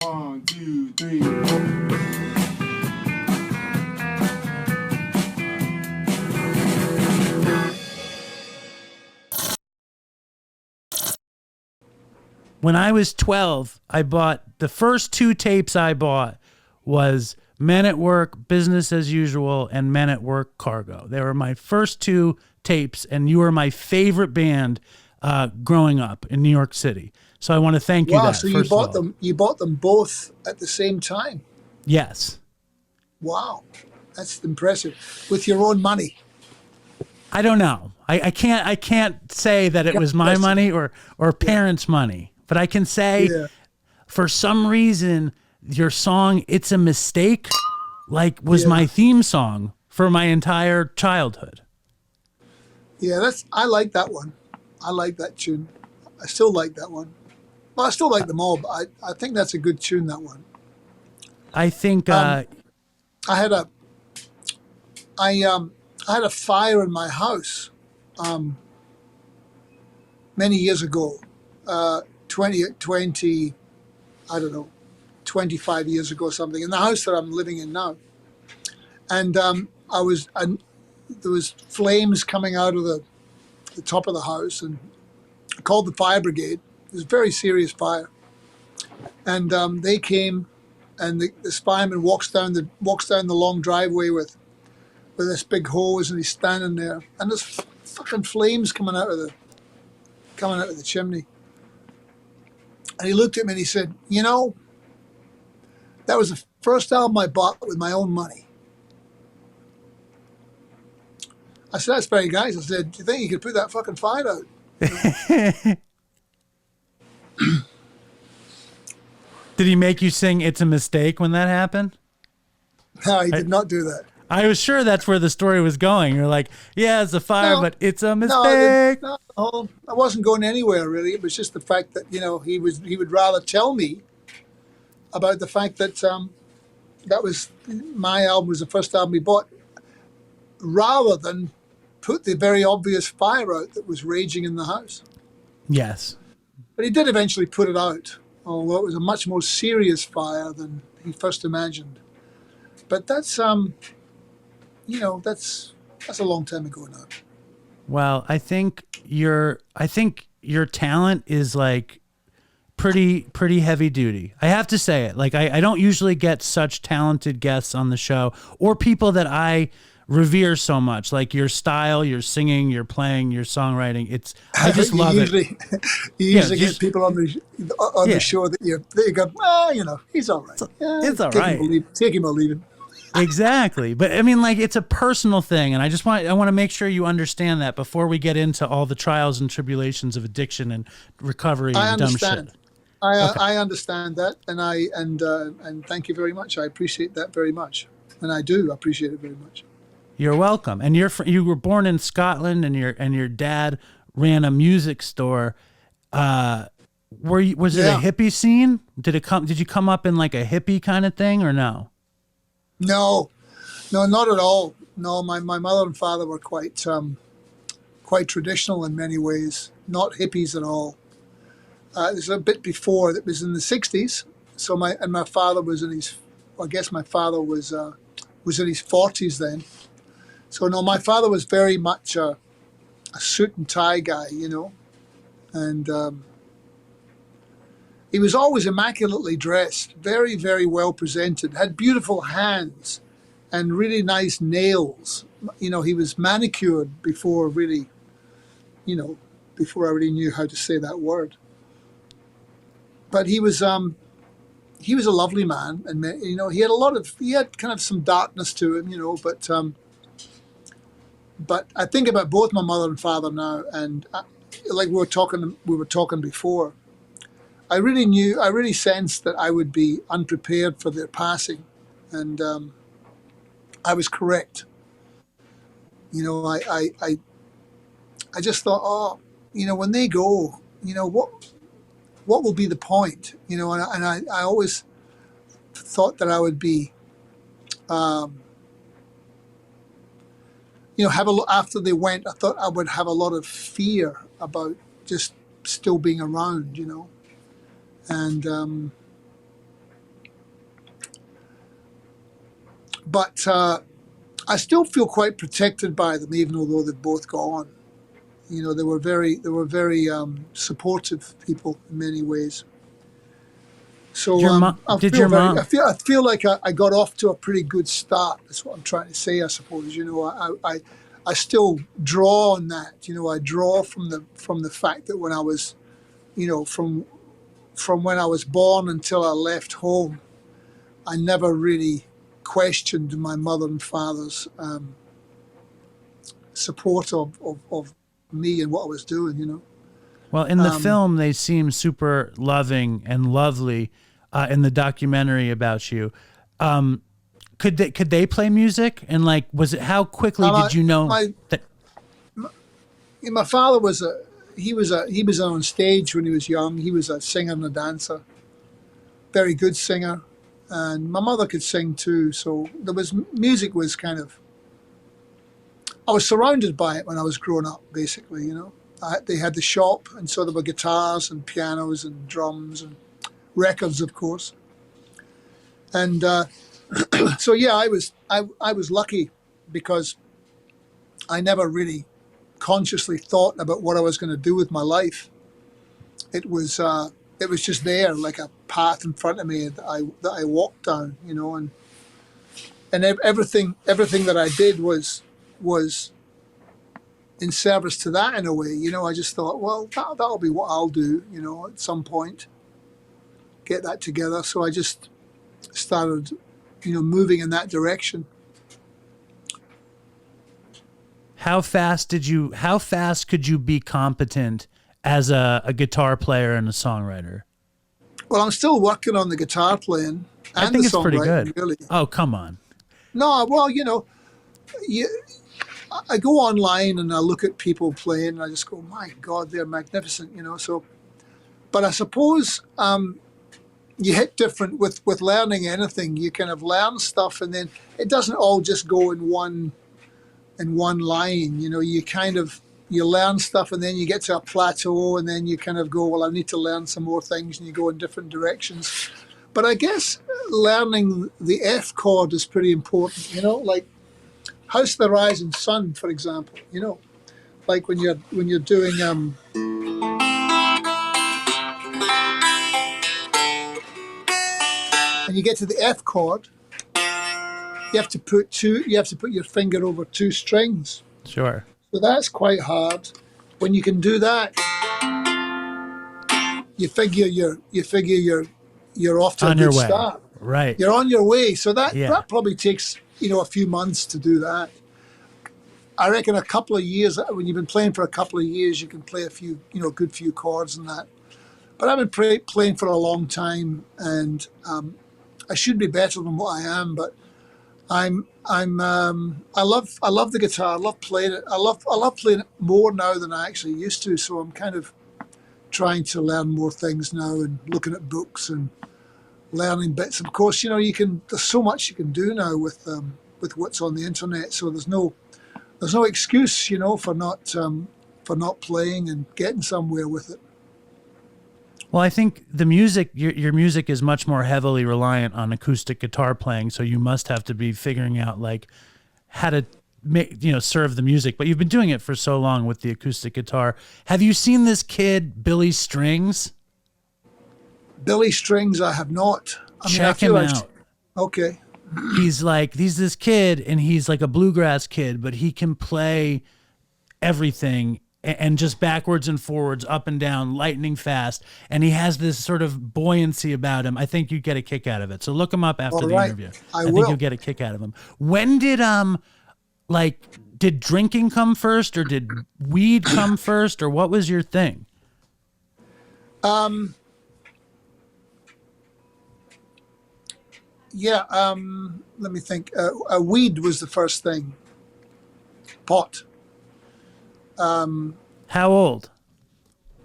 1, 2, 3, 4. When I was 12, I bought the first 2 tapes I bought was Men at Work, Business as Usual, and Men at Work, Cargo. They were my first 2 tapes, and you were my favorite band growing up in New York City. So I want to thank you. Wow, that, so you bought them. You bought them both at the same time. Yes. Wow, that's impressive. With your own money. I don't know. I can't say that it was my money or parents' money, but I can say for some reason your song "It's a Mistake" was my theme song for my entire childhood. Yeah, I like that one. I like that tune. I still like that one. Well, I still like them all, but I think that's a good tune, that one. I think I had a fire in my house many years ago, 20, I don't know, 25 years ago or something, in the house that I'm living in now. And there was flames coming out of the top of the house, and I called the fire brigade. It was a very serious fire. And they came, and this fireman walks down the long driveway with this big hose, and he's standing there, and there's fucking flames coming out of the chimney. And he looked at me and he said, "You know, that was the first album I bought with my own money." I said, "That's very nice." I said, "Do you think you could put that fucking fire out?" Did he make you sing "It's a Mistake" when that happened? No, he did not do that. I was sure that's where the story was going. You're like, yeah, it's a fire, but it's a mistake. No, I wasn't going anywhere really. It was just the fact that he would rather tell me about the fact that that was my album, was the first album he bought, rather than put the very obvious fire out that was raging in the house. Yes, but he did eventually put it out, although it was a much more serious fire than he first imagined. But that's that's a long time ago now. Well, I think your talent is like pretty heavy duty. I have to say it. Like I don't usually get such talented guests on the show, or people that I revere so much. Like your style, your singing, your playing, your songwriting. I just love it. You usually get people on the show that you go, he's all right. It's all right. Take him or leave him. Exactly. But I mean, like, it's a personal thing. And I want to make sure you understand that before we get into all the trials and tribulations of addiction and recovery and dumb shit. I understand that. And thank you very much. I appreciate that very much. And I do appreciate it very much. You're welcome. And you were born in Scotland, and your dad ran a music store. Was it a hippie scene? Did you come up in like a hippie kind of thing, or no? No, not at all. No, my mother and father were quite traditional in many ways, not hippies at all. It was a bit before. It was in the 60s. So my father was in his, I guess my father was in his 40s then. So no, my father was very much a suit and tie guy, and he was always immaculately dressed, very, very well presented, had beautiful hands and really nice nails. He was manicured before really, before I really knew how to say that word. But he was a lovely man, and he had kind of some darkness to him, but I think about both my mother and father now, and like we were talking before, I really sensed that I would be unprepared for their passing, and I was correct. I just thought, when they go, what will be the point? And I always thought that I would be, after they went, I thought I would have a lot of fear about just still being around, and but I still feel quite protected by them, even although they've both gone. You know, they were very supportive people in many ways. So Did your mom? I feel like I got off to a pretty good start. That's what I'm trying to say, I suppose. You know, I still draw on that. You know, I draw from the fact that when I was, you know, from when I was born until I left home, I never really questioned my mother and father's support of me and what I was doing. You know. Well, in the film, they seem super loving and lovely. In the documentary about you, could they play music? And like, was it how quickly did you know that? My father was he was on stage when he was young. He was a singer and a dancer, very good singer, and my mother could sing too. So music was kind of. I was surrounded by it when I was growing up. Basically, you know, they had the shop, and so there were guitars and pianos and drums and records, of course. And so yeah, I was lucky because I never really consciously thought about what I was going to do with my life. It was just there, like a path in front of me that I walked down, you know, and everything that I did was in service to that in a way, you know. I just thought, well, that'll be what I'll do, you know, at some point. Get that together. So I just started, you know, moving in that direction. How fast could you be competent as a guitar player and a songwriter? Well, I'm still working on the guitar playing and I think the it's pretty songwriting, good. really. Oh, come on. No, well, you know, I go online and I look at people playing and I just go, my God, they're magnificent, you know. So, but I suppose you hit different with learning anything. You kind of learn stuff, and then it doesn't all just go in one line. You know, you learn stuff, and then you get to a plateau, and then you kind of go, well, I need to learn some more things, and you go in different directions. But I guess learning the F chord is pretty important. You know, like House of the Rising Sun, for example. You know, like when you're doing and you get to the F chord, you have to put your finger over two strings. Sure. So that's quite hard. When you can do that, you figure you're off to On a your good way. start. Right. You're on your way. So that probably takes, you know, a few months to do that. I reckon a couple of years, when you've been playing for a couple of years, you can play a few, you know, good few chords and that. But I've been playing for a long time, and I should be better than what I am, but I love the guitar. I love playing it. I love playing it more now than I actually used to. So I'm kind of trying to learn more things now and looking at books and learning bits. Of course, you know, there's so much you can do now with what's on the internet. So there's no excuse, you know, for not playing and getting somewhere with it. Well, I think the music, your music is much more heavily reliant on acoustic guitar playing, so you must have to be figuring out like how to make, you know, serve the music. But you've been doing it for so long with the acoustic guitar. Have you seen this kid, Billy Strings? Billy Strings, I have not. Check him out. Okay. He's this kid, and he's like a bluegrass kid, but he can play everything and just backwards and forwards, up and down, lightning fast. And he has this sort of buoyancy about him. I think you'd get a kick out of it. So look him up after the interview. I think you'll get a kick out of him. When did did drinking come first, or did weed come first, or what was your thing? Yeah, let me think. Weed was the first thing. Pot. How old?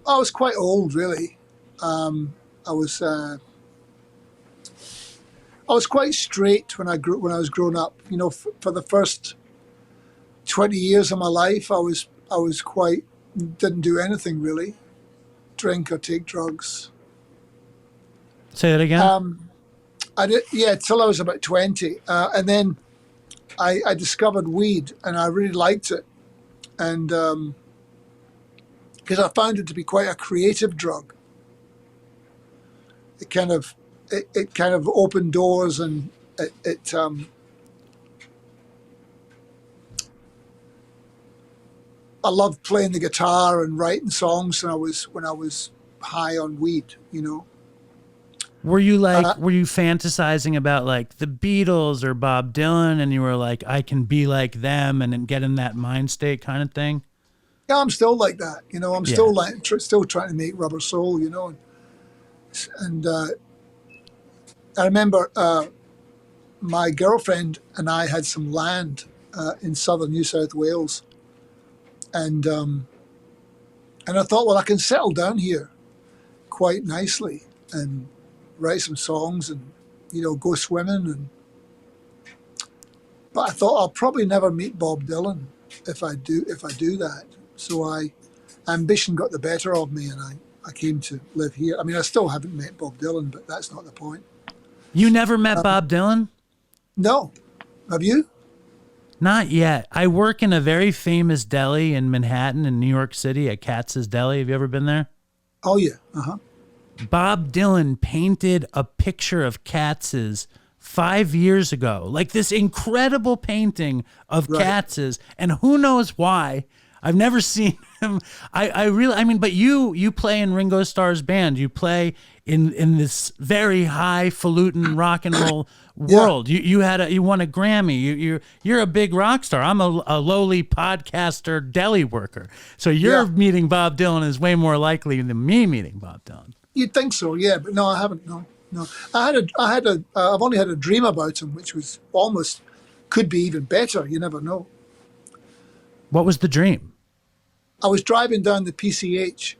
I was quite old, really. I was quite straight when I was growing up. You know, for the first 20 years of my life, I was quite didn't do anything really, drink or take drugs. Say that again. I did, yeah, till I was about 20, and then I discovered weed, and I really liked it, and because I found it to be quite a creative drug. It kind of it kind of opened doors, and it I loved playing the guitar and writing songs when I was high on weed, you know. Were you fantasizing about like the Beatles or Bob Dylan, and you were like, I can be like them and then get in that mind state kind of thing? Yeah, I'm still like that, you know. I'm Yeah. still like still trying to make Rubber Soul, you know. And I remember my girlfriend and I had some land in southern New South Wales, and I thought, well, I can settle down here quite nicely and write some songs and, you know, go swimming. But I thought I'll probably never meet Bob Dylan if I do that. So ambition got the better of me, and I came to live here. I mean, I still haven't met Bob Dylan, but that's not the point. You never met Bob Dylan? No. Have you? Not yet. I work in a very famous deli in Manhattan in New York City at Katz's Deli. Have you ever been there? Oh, yeah. Uh-huh. Bob Dylan painted a picture of Katz's 5 years ago, like this incredible painting of Katz's, and who knows why. I've never seen him. I mean, but you play in Ringo Starr's band. You play in this very highfalutin rock and roll world. You won a Grammy. You're a big rock star. I'm a lowly podcaster deli worker. So your meeting Bob Dylan is way more likely than me meeting Bob Dylan. You'd think so, yeah, but no, I haven't. No. I've only had a dream about him, which was almost could be even better. You never know. What was the dream? I was driving down the PCH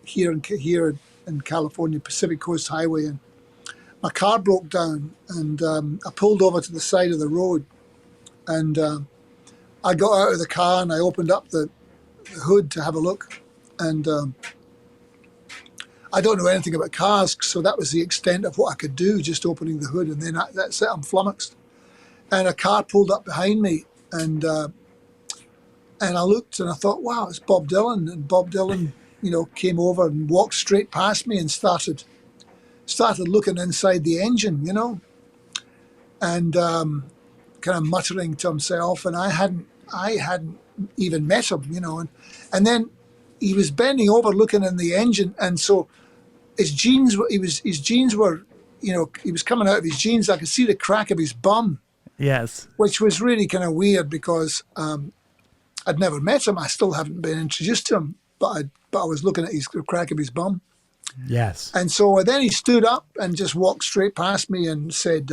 here in California, Pacific Coast Highway, and my car broke down, and I pulled over to the side of the road, and I got out of the car and I opened up the hood to have a look, and I don't know anything about cars, so that was the extent of what I could do, just opening the hood, and then that's it, I'm flummoxed. And a car pulled up behind me, and I looked and I thought, wow, it's Bob Dylan. And Bob Dylan, you know, came over and walked straight past me and started looking inside the engine, you know, and kind of muttering to himself. And I hadn't even met him, you know, and then he was bending over looking in the engine, and so his jeans were, you know, he was coming out of his jeans. I could see the crack of his bum. Yes. Which was really kind of weird because I'd never met him. I still haven't been introduced to him, but I was looking at the crack of his bum. Yes. And so then he stood up and just walked straight past me and said,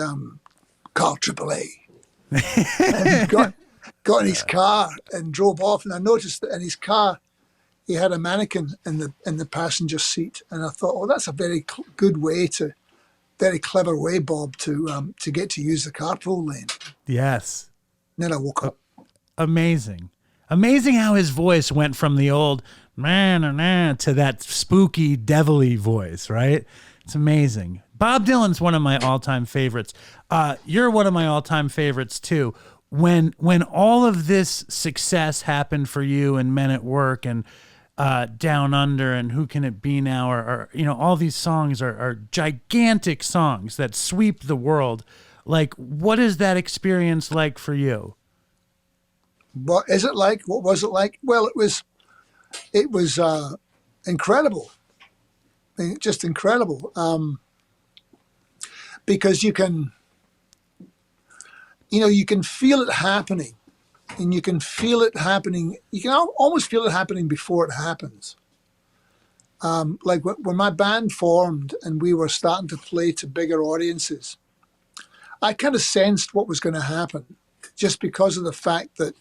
call AAA. And got in his car and drove off. And I noticed that in his car, he had a mannequin in the passenger seat. And I thought, oh, that's a very very clever way, Bob, to get to use the carpool lane. Yes. And then I woke up. Amazing how his voice went from the old man to that spooky, devilly voice, right? It's amazing. Bob Dylan's one of my all-time favorites. You're one of my all-time favorites too. When all of this success happened for you and Men at Work and Down Under and Who Can It Be Now, or you know, all these songs are gigantic songs that sweep the world. Like, what is that experience like for you? What is it like? What was it like? Well, it was incredible. Just incredible. Because you can feel it happening, and you can feel it happening. You can almost feel it happening before it happens. Like when my band formed and we were starting to play to bigger audiences, I kind of sensed what was going to happen just because of the fact that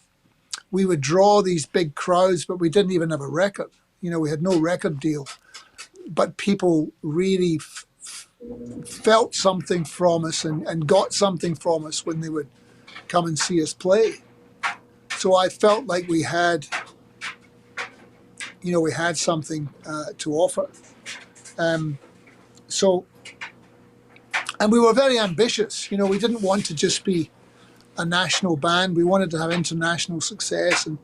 we would draw these big crowds, but we didn't even have a record. You know, we had no record deal, but people really felt something from us and got something from us when they would come and see us play. So I felt like we had something to offer. And we were very ambitious. You know, we didn't want to just be a national band. We wanted to have international success, and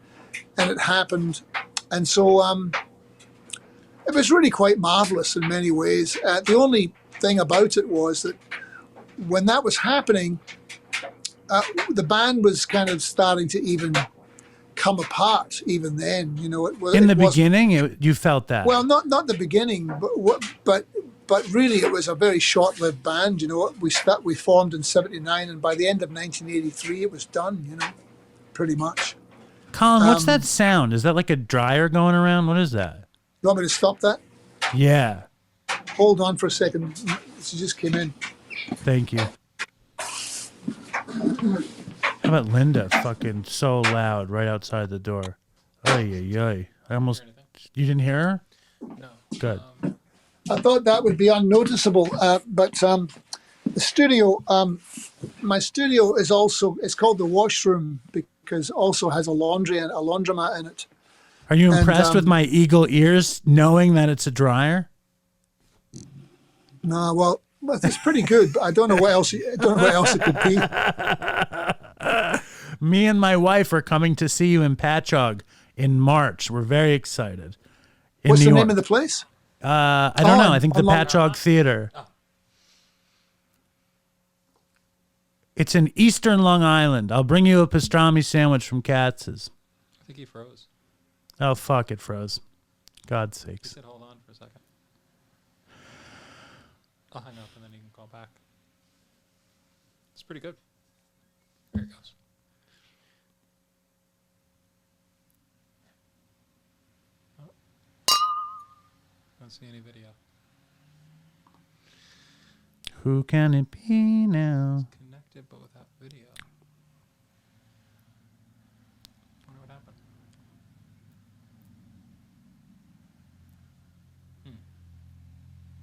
it happened. And so it was really quite marvelous in many ways. The only thing about it was that when that was happening, the band was kind of starting to even come apart. Even then, you know, in the beginning, you felt that. Well, not the beginning, but really, it was a very short-lived band. You know, we formed in '79, and by the end of 1983, it was done. You know, pretty much. Colin, what's that sound? Is that like a dryer going around? What is that? You want me to stop that? Yeah. Hold on for a second. She just came in. Thank you. How about Linda fucking so loud right outside the door? Ay, ay, ay. I almost... You didn't hear her? No. Good. I thought that would be unnoticeable, but the studio, my studio is also, it's called the washroom because also has a laundromat in it. Are you impressed with my eagle ears knowing that it's a dryer? No, well, it's pretty good, but I don't know what else it could be. Me and my wife are coming to see you in Patchogue in March. We're very excited. What's the name of the place? I don't know. I think the Patchogue Theater. Oh. It's in Eastern Long Island. I'll bring you a pastrami sandwich from Katz's. I think he froze. Oh, fuck, it froze. God's He sakes. said, hold on for a second. I'll hang up and then you can call back. It's pretty good. There it goes. Oh. Don't see any video. Who can it be now? Connected but without video. Wonder what happened.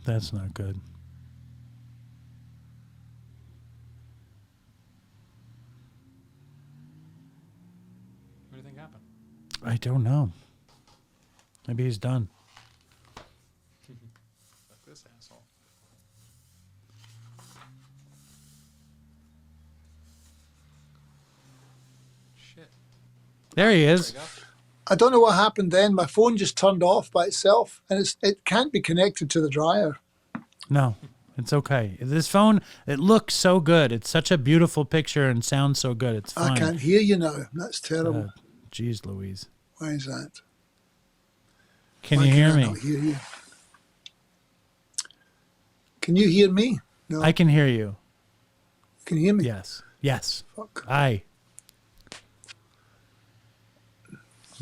That's not good. What do you think happened? I don't know. Maybe he's done. Fuck this asshole. Shit. There he There is. we go. I don't know what happened then. My phone just turned off by itself, and it can't be connected to the dryer. No, it's okay. This phone, it looks so good. It's such a beautiful picture and sounds so good. It's fine. I can't hear you now. That's terrible. Jeez Louise. Why is that? Can Why you can hear I me? not hear you? Can you hear me? No. I can hear you. Can you hear me? Yes. Yes. Fuck. Aye.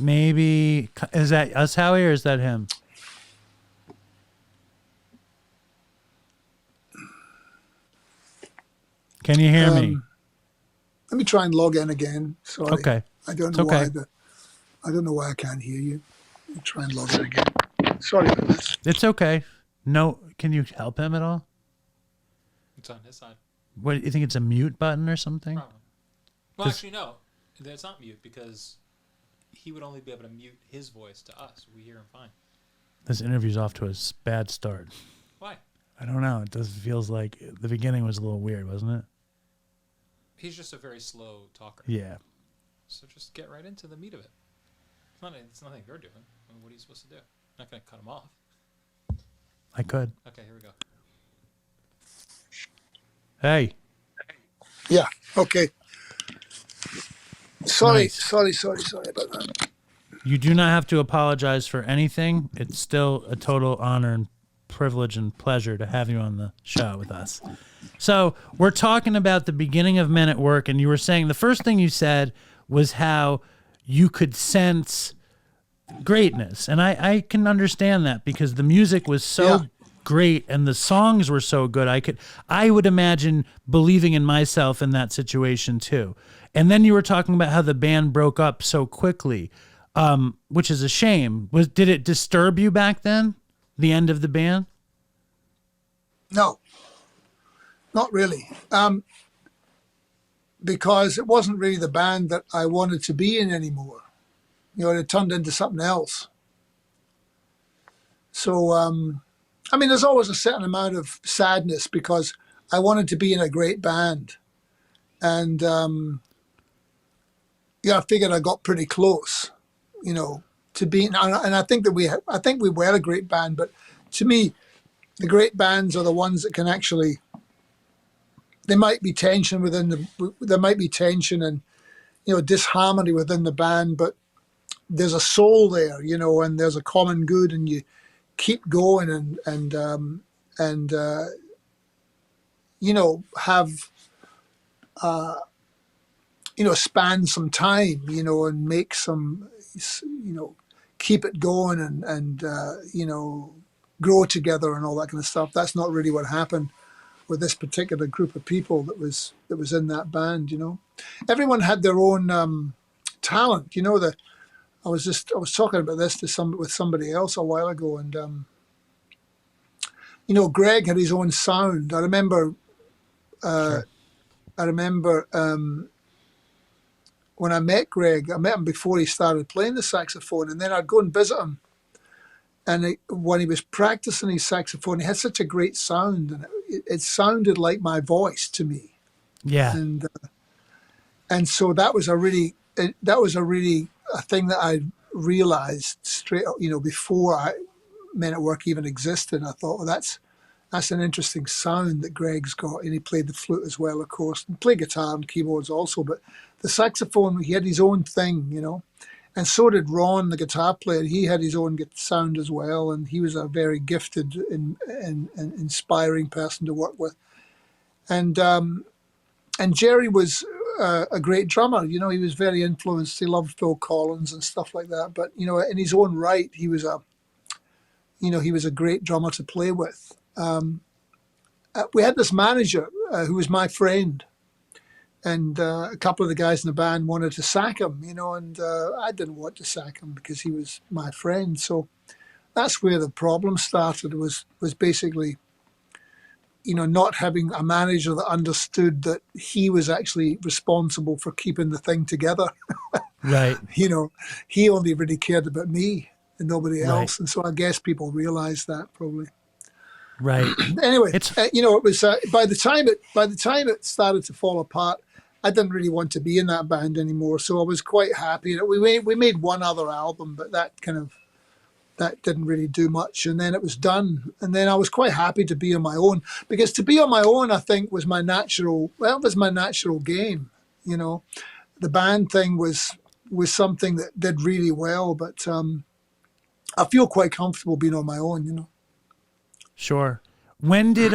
Maybe, is that us, Howie, or is that him? Can you hear me? Let me try and log in again. Sorry. Okay. I don't It's know okay. why. I don't know why I can't hear you. Let me try and log in again. Sorry about this. It's okay. No, can you help him at all? It's on his side. What, you think it's a mute button or something? Problem. Well, actually, no. It's not mute because he would only be able to mute his voice to us. We hear him fine. This interview's off to a bad start. Why? I don't know. It does feels like the beginning was a little weird, wasn't it? He's just a very slow talker. Yeah. So just get right into the meat of it. It's nothing you're doing. I mean, what are you supposed to do? Not going to cut him off. I could. Okay, here we go. Hey. Yeah. Okay. Sorry. Nice. Sorry about that. You do not have to apologize for anything. It's still a total honor and privilege and pleasure to have you on the show with us. So we're talking about the beginning of Men at Work, and you were saying the first thing you said was how you could sense greatness. And I can understand that because the music was so Yeah. great and the songs were so good. I would imagine believing in myself in that situation too. And then you were talking about how the band broke up so quickly, which is a shame. Did it disturb you back then? The end of the band? No, not really. Because it wasn't really the band that I wanted to be in anymore. You know, it turned into something else. So, I mean, there's always a certain amount of sadness because I wanted to be in a great band. And I figured I got pretty close, to being, and I think that I think we were a great band, but to me, the great bands are the ones that can actually, there might be tension and, disharmony within the band, but there's a soul there, and there's a common good, and you keep going and have, span some time, and make some, keep it going and grow together and all that kind of stuff. That's not really what happened with this particular group of people that was in that band. Everyone had their own talent. I was talking about this with somebody else a while ago, and Greg had his own sound. I remember. Sure. I remember when I met Greg. I met him before he started playing the saxophone, and then I'd go and visit him. And when he was practicing his saxophone, he had such a great sound, and it sounded like my voice to me. Yeah. And so that was a really a thing that I realized straight, before Men at Work even existed. I thought, well, that's an interesting sound that Greg's got. And he played the flute as well, of course, and played guitar and keyboards also. But the saxophone, he had his own thing, And so did Ron, the guitar player. He had his own sound as well, and he was a very gifted and inspiring person to work with. And Jerry was a great drummer. He was very influenced. He loved Phil Collins and stuff like that. But in his own right, he was a great drummer to play with. We had this manager who was my friend. And a couple of the guys in the band wanted to sack him, and I didn't want to sack him because he was my friend. So that's where the problem started, was basically, not having a manager that understood that he was actually responsible for keeping the thing together. Right. He only really cared about me and nobody else. Right. And so I guess people realized that probably. Right. Anyway, It's it was by the time it started to fall apart, I didn't really want to be in that band anymore. So I was quite happy. We made one other album, but that didn't really do much. And then it was done. And then I was quite happy to be on my own, because to be on my own, I think, was my natural game. The band thing was something that did really well, but I feel quite comfortable being on my own. Sure. When did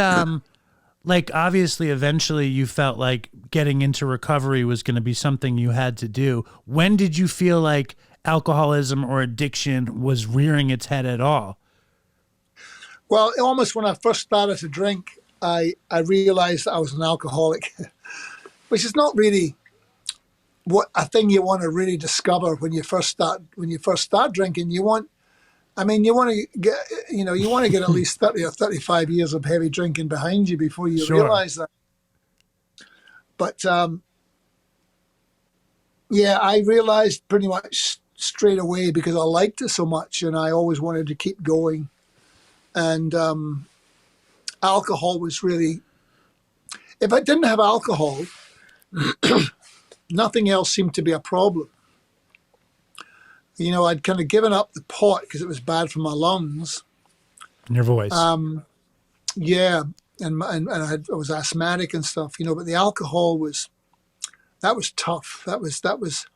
obviously eventually you felt like getting into recovery was going to be something you had to do. When did you feel like alcoholism or addiction was rearing its head at all? Well, almost when I first started to drink, I realized that I was an alcoholic, which is not really what a thing you want to really discover when you first start drinking. You want to get at least 30 or 35 years of heavy drinking behind you before you Sure. realize that. But I realized pretty much straight away, because I liked it so much and I always wanted to keep going. And alcohol was really, if I didn't have alcohol, nothing else seemed to be a problem. I'd kind of given up the pot because it was bad for my lungs. In your voice. Yeah, and I was asthmatic and stuff, but the alcohol was tough. That was.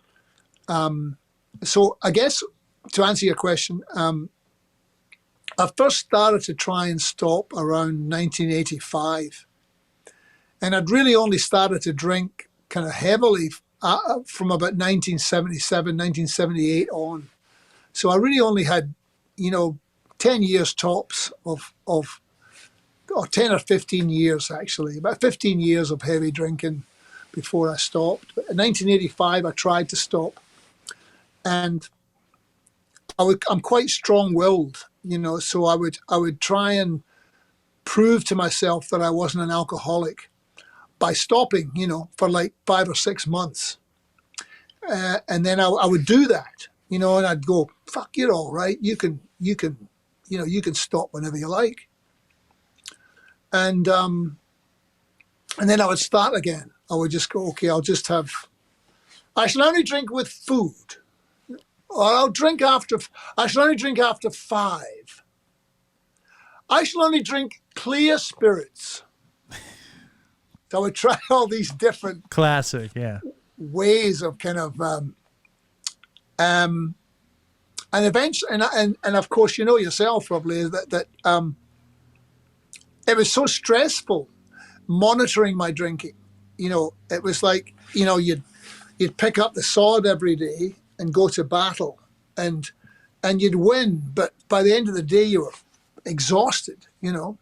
So I guess to answer your question, I first started to try and stop around 1985, and I'd really only started to drink kind of heavily from about 1977, 1978 on. So I really only had, 10 years tops or 10 or 15 years, actually, about 15 years of heavy drinking before I stopped. But in 1985, I tried to stop. And I'm quite strong-willed, so I would try and prove to myself that I wasn't an alcoholic by stopping, for like 5 or 6 months. And then I would do that, and I'd go, fuck, you're all right. You can stop whenever you like. And then I would start again. I would just go, okay, I'll I shall only drink with food, or I shall only drink after 5. I shall only drink clear spirits. So I would try all these different Classic, yeah. ways of kind of, and eventually, and of course, you know yourself probably that it was so stressful monitoring my drinking. You know, it was like, you know, you'd pick up the sword every day and go to battle, and you'd win, but by the end of the day you were exhausted, you know.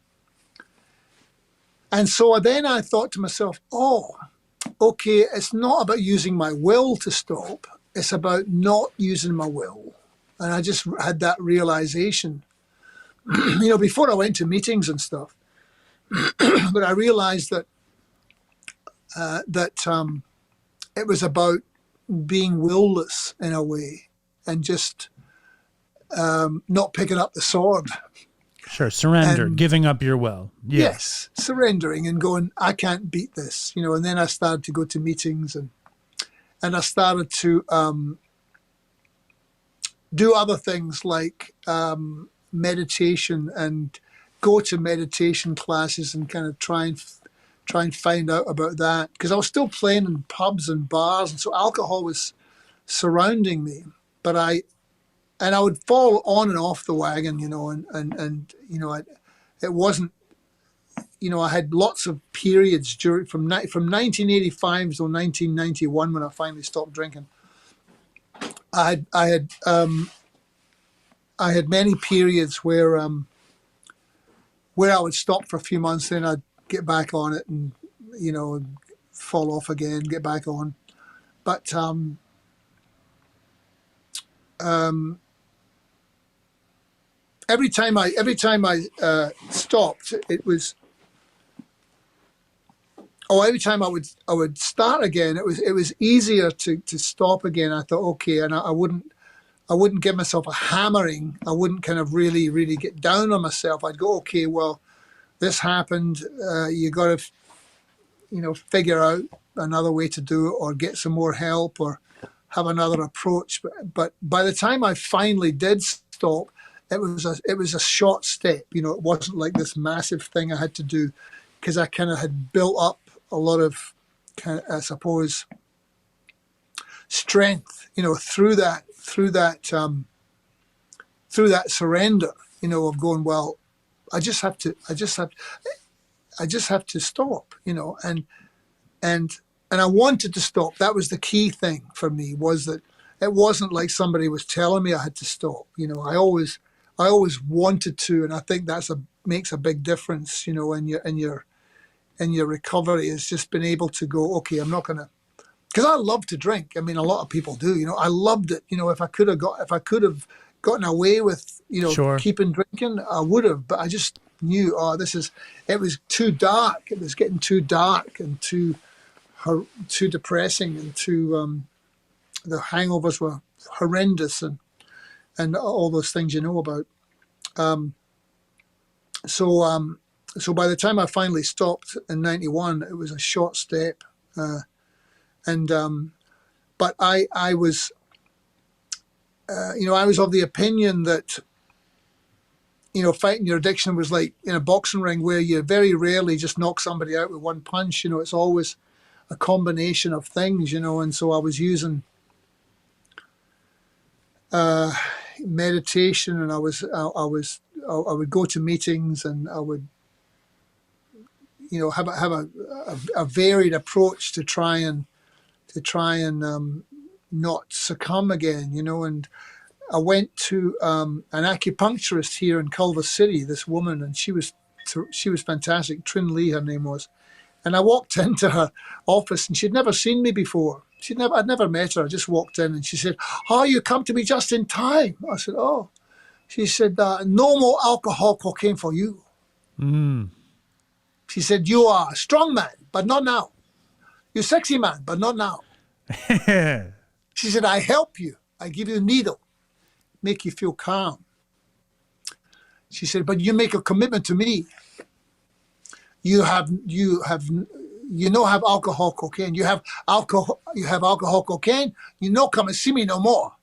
And so then I thought to myself, oh, okay, it's not about using my will to stop, it's about not using my will. And I just had that realization, you know, before I went to meetings and stuff. But I realized that it was about being willless in a way, and just not picking up the sword. Sure, surrender, And- giving up your will. Yeah. Yes, surrendering and going, I can't beat this, you know. And then I started to go to meetings, and I started to do other things like meditation, and go to meditation classes and kind of try and find out about that, because I was still playing in pubs and bars, and so alcohol was surrounding me. But I would fall on and off the wagon, you know, and you know, it wasn't, you know, I had lots of periods from 1985 till 1991 when I finally stopped drinking. I had many periods where I would stop for a few months, then I'd get back on it, and, you know, fall off again, get back on. But every time I stopped, it was, every time I would start again, it was easier to stop again. I thought, okay, and I wouldn't give myself a hammering. I wouldn't kind of really get down on myself. I'd go, okay, well, this happened. You got to, you know, figure out another way to do it, or get some more help, or have another approach. But by the time I finally did stop, it was a short step. You know, it wasn't like this massive thing I had to do, because I kind of had built up a lot of, kind of, I suppose, strength, you know, through that surrender, you know, of going, well, I just have to stop, you know, and I wanted to stop. That was the key thing for me, was that it wasn't like somebody was telling me I had to stop. You know, I always wanted to, and I think makes a big difference, you know, in your recovery, is just being able to go, okay, I'm not gonna, because I love to drink. I mean, a lot of people do, you know. I loved it, you know. If I could have gotten away with, you know, Sure. keeping drinking, I would have. But I just knew, it was too dark. It was getting too dark and too depressing, and the hangovers were horrendous, and all those things you know about. So by the time I finally stopped in '91, it was a short step, but I was, you know, I was of the opinion that, you know, fighting your addiction was like in a boxing ring, where you very rarely just knock somebody out with one punch. You know, it's always a combination of things, you know. And so I was using meditation, and I would go to meetings, and I would, you know, have a varied approach to try and not succumb again, you know. And I went to an acupuncturist here in Culver City, this woman, and she was fantastic. Trin Lee, her name was. And I walked into her office, and she'd never seen me before. I'd never met her. I just walked in, and she said, "Oh, you come to me just in time." I said, "Oh." She said, "No more alcohol, cocaine for you." Mm. She said, "You are a strong man, but not now. You're a sexy man, but not now." She said, "I help you. I give you a needle, make you feel calm." She said, "But you make a commitment to me. You have alcohol, cocaine. You have alcohol. you have alcohol, cocaine, you no come and see me no more.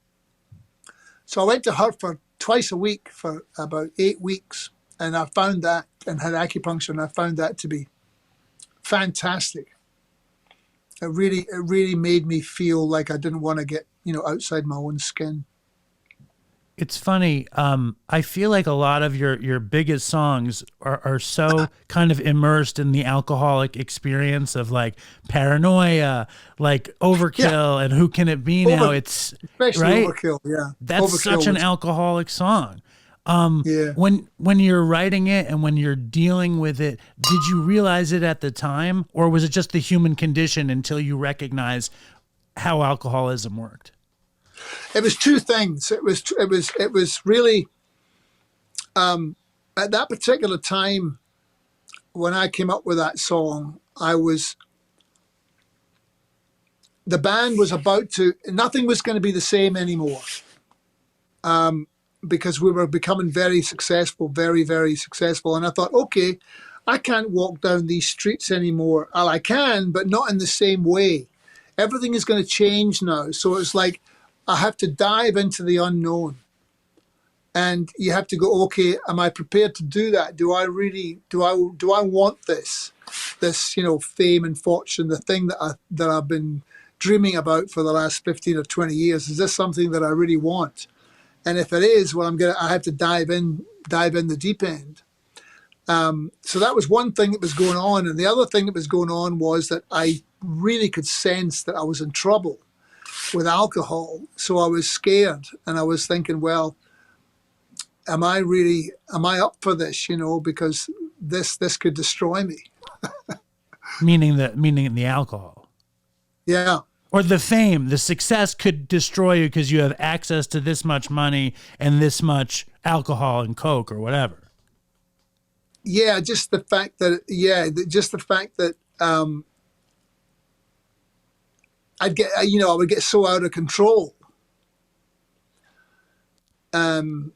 So I went to her for twice a week for about 8 weeks, and I found that, and had acupuncture, and I found that to be fantastic. It really made me feel like I didn't want to get, outside my own skin. It's funny. I feel like a lot of your biggest songs are so kind of immersed in the alcoholic experience of like Paranoia, like Overkill, and Who Can It Be Now? It's especially right. Overkill, yeah. That's Overkill such an was- alcoholic song. Yeah. When you're writing it and when you're dealing with it, did you realize it at the time, or was it just the human condition until you recognize how alcoholism worked? It was two things. It was really at that particular time when I came up with that song, the band was nothing was going to be the same anymore. Because we were becoming very successful, very, very successful. And I thought, okay, I can't walk down these streets anymore. Well, I can, but not in the same way. Everything is going to change now. So it's like I have to dive into the unknown. And you have to go, okay, am I prepared to do that? Do I want this, fame and fortune, the thing that I've been dreaming about for the last 15 or 20 years? Is this something that I really want? And if it is, well, I have to dive in the deep end. So that was one thing that was going on. And the other thing that was going on was that I really could sense that I was in trouble with alcohol. So I was scared, and I was thinking, well, am I up for this? Because this could destroy me. Meaning the alcohol. Yeah. Or the fame, the success could destroy you because you have access to this much money and this much alcohol and coke or whatever. Yeah, just the fact that I would get so out of control. And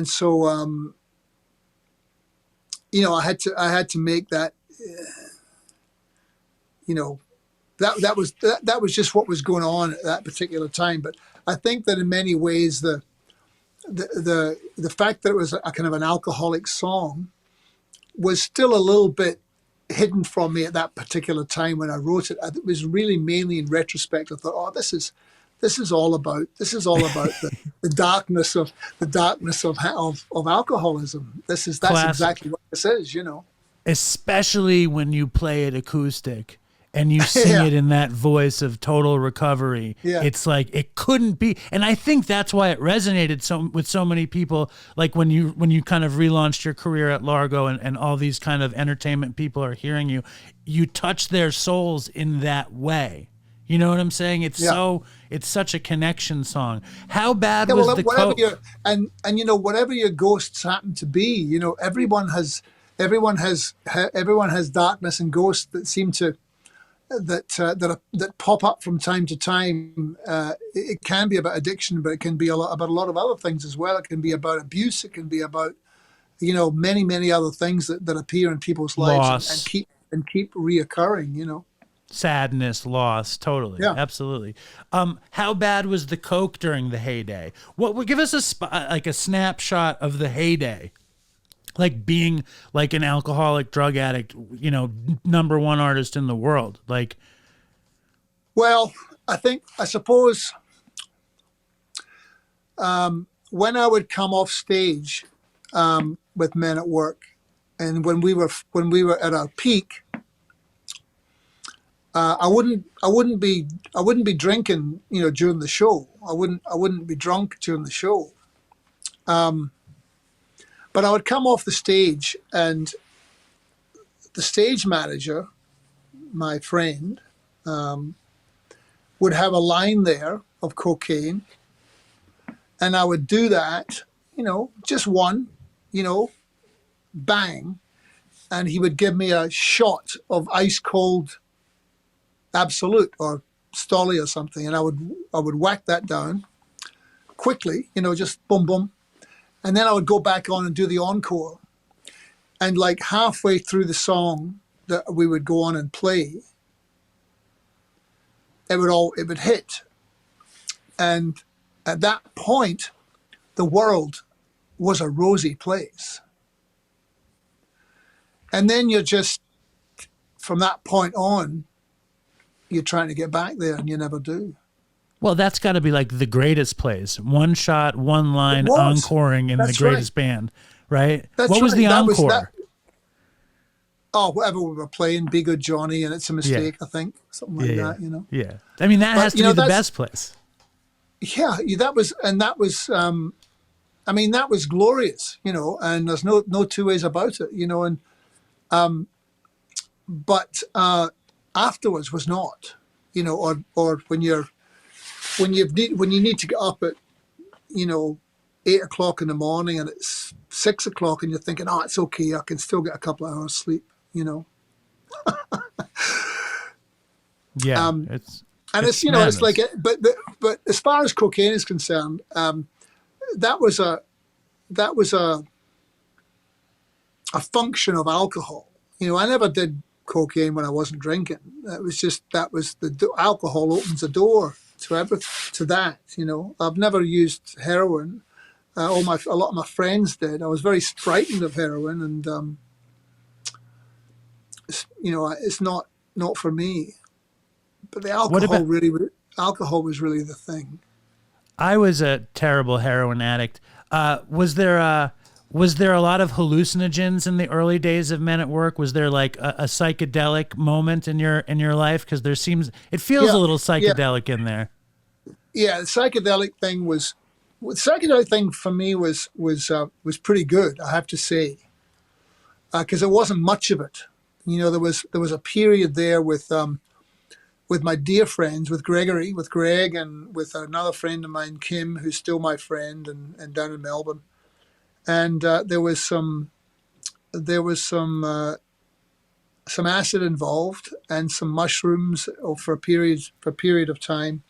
so I had to make that that was just what was going on at that particular time. But I think that in many ways the fact that it was a kind of an alcoholic song was still a little bit hidden from me at that particular time when I wrote it. It was really mainly in retrospect. I thought, oh, this is all about the darkness of alcoholism. That's exactly what this is, Especially when you play it acoustic and you sing Yeah. it in that voice of total recovery. Yeah. It's like it couldn't be. And I think that's why it resonated with so many people. Like when you kind of relaunched your career at Largo and all these kind of entertainment people are hearing you touch their souls in that way. You know what I'm saying? It's such a connection song. How bad was the coke? Whatever your ghosts happen to be, everyone has darkness and ghosts that seem to that pop up from time to time. It can be about addiction, but it can be about a lot of other things as well. It can be about abuse. It can be about many other things that appear in people's lives and keep reoccurring. Sadness, loss, totally, absolutely. How bad was the coke during the heyday? What would give us a snapshot of the heyday, like being like an alcoholic, drug addict, number one artist in the world, like. Well, I suppose when I would come off stage with Men at Work, and when we were at our peak. I wouldn't be drinking, during the show. I wouldn't be drunk during the show. But I would come off the stage, and the stage manager, my friend, would have a line there of cocaine, and I would do that, just one, bang, and he would give me a shot of ice cold Absolute or Stolly or something, and I would whack that down quickly, just boom boom, and then I would go back on and do the encore, and like halfway through the song that we would go on and play, it would hit. And at that point, the world was a rosy place. And then you're just, from that point on, you're trying to get back there and you never do. Well, that's got to be like the greatest place. One shot, one line, encoring in the greatest band, right? What was the encore? Whatever we were playing, Be Good Johnny, and It's a Mistake, I think. Something like that, you know? Yeah. I mean, that has to be the best place. Yeah, that was glorious, you know, and there's no two ways about it, you know, and but afterwards was not, you know, or when you need to get up at, you know, 8 o'clock in the morning and it's 6 o'clock and you're thinking, oh, it's okay, I can still get a couple of hours sleep, you know. Yeah, it's you know madness. It's like but as far as cocaine is concerned, that was a function of alcohol. You know, I never did cocaine when I wasn't drinking. The alcohol opens the door to that. You know, I've never used heroin. A lot of my friends did. I was very frightened of heroin, and you know, it's not for me. But the alcohol was really the thing. I was a terrible heroin addict. Was there a lot of hallucinogens in the early days of Men at Work? Was there like a psychedelic moment in your life? Because it feels a little psychedelic in there. Yeah, the psychedelic thing for me was pretty good, I have to say, because there wasn't much of it. You know, there was a period there with my dear friends, with Greg, and with another friend of mine, Kim, who's still my friend, and down in Melbourne. And there was some acid involved and some mushrooms for a period of time.